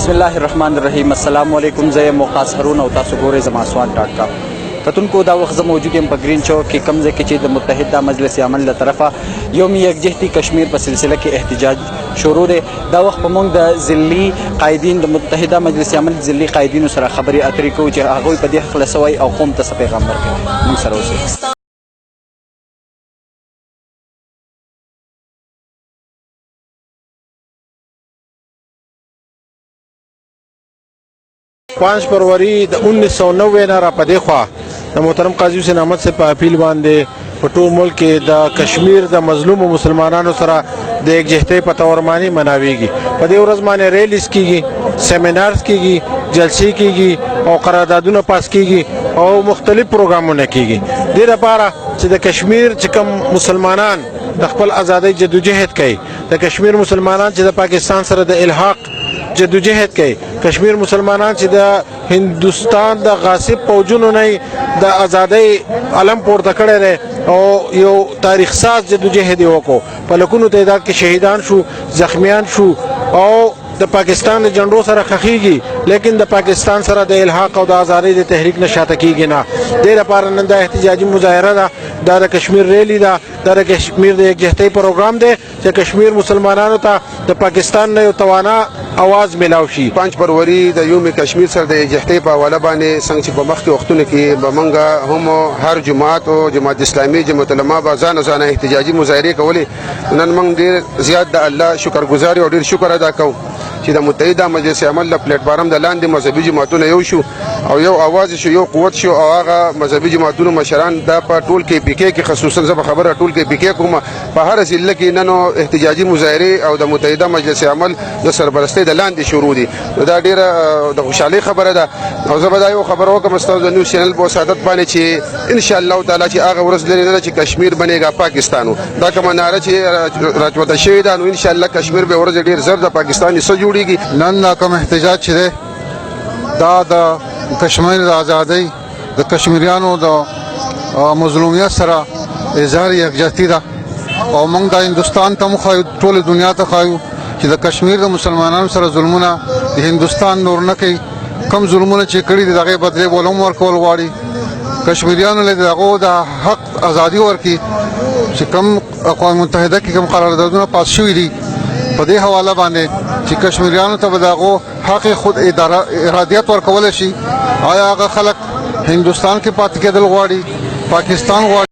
بسم الله الرحمن الرحیم. السلام علیکم. زه مقاص هارون او تاسو ګورئ زما سواد.com. کتونکو دا وخت زه موجود یم په ګرین چوک کې، کوم ځای کې چې د متحده مجلس عمل له طرفه یوم یکجهتي کشمیر په سلسله کې احتجاج شروع دی. دا وخت په موږ د ضلعي قایدین د متحده مجلس عمل ضلعي قایدینو سره خبرې اترې کوو چې هغوی په دې هکله څه وایي او قوم ته څه پیغام ورکوي. موږ سره اوسئ. 5 فروری د 1990 نه را پدې خوا د محترم قاضي حسین احمد سے په اپیل باندې په ټول ملک کې د کشمیر د مظلوم مسلمانانو سره د یکجهتۍ په تور باندې مناويږي. په دې ورځ باندې ریلیز کیږي، سیمینارز کیږي، جلسې کیږي او قراردادونه پاس کیږي او مختلف پروګرامونه کیږي. دې لپاره چې د کشمیر چې کوم مسلمانان د خپل ازادۍ جدوجہد کوي، د کشمیر مسلمانان چې د پاکستان سره د الحاق جدوجہد کوي، کشمیر مسلمانان چې د هندوستان د غاصب فوجونو نه د ازادۍ علم پورته کړی دی او یو تاریخ ساز جدوجہد یې وکړو. په لکونو تعداد کې شهیدان شو، زخمیان شو او د پاکستان د جنډو سره خخیږي، لیکن د پاکستان سره د الحاق او د ازادۍ د تحریک نه شاته کیږي نه. دې لپاره نن دا احتجاجي مظاهره ده، دا د کشمیر ریلی ده، دا د کشمیر د یکجهتۍ پروګرام دی چې کشمیر مسلمانانو ته د پاکستان نه یو توانا आवाज ملاو شي. 5 فروری د یوم کشمیر سره د یکجهتۍ په حواله باندې څنګه چې په مخکې وختونو کې به موږ هم هر جماعت او جماعت اسلامي جماعت العلماء به ځان احتجاجي مظاهرې کولې. نن موږ ډېر زیات د الله شکرګزار او ډېر شکر ادا کوو چې د متحده مجلس عمل د پلیټ فارم د لاندې مذهبي جماعتونو یو شو او یو आवाज شو، یو قوت شو او هغه مذهبي جماعتونو مشران د په ټول کې پی کې خصوصا زه خبره ټول کې پی کې کوم په هر ضلع کې نن احتجاجي مظاهره او د متحده مجلس عمل د سرپرستۍ د لاندې شروع دي. دا ډیره د خوشحالي خبره ده او زه به دا یو خبر وکم استاد د نیوز چینل په سعادت باندې چې ان شاء الله تعالی چې هغه ورځ لري نه چې کشمیر بنېګا پاکستانو دا کومه ناره چې راچوته شوې ده، نو ان شاء الله کشمیر به ورځ ډیر زر د پاکستان سره جوړیږي. نن کوم احتجاج چې ده دا د کشمیر د ازادۍ د کشمیریانو د مظلومیت سره اظهار یکجهتي ده او موږ د هندستان ته مخایو، ټول دنیا ته خایو چې د کشمیر د مسلمانانو سره ظلمونه د هندستان نور نه کوي. کم ظلمونه چې کړي دغه بدله ولوم ورکول غواړي کشمیریانو له دغه د حق ازادي ورکي چې کم اقوام متحده کې کوم قراردادونه پاس شوي دي. په دې حواله باندې چې کشمیریانو ته دغه حق خود ارادیت ورکول شي. آیا هغه خلک هندستان کې پاتې کېدل غواړي، پاکستان غواړي؟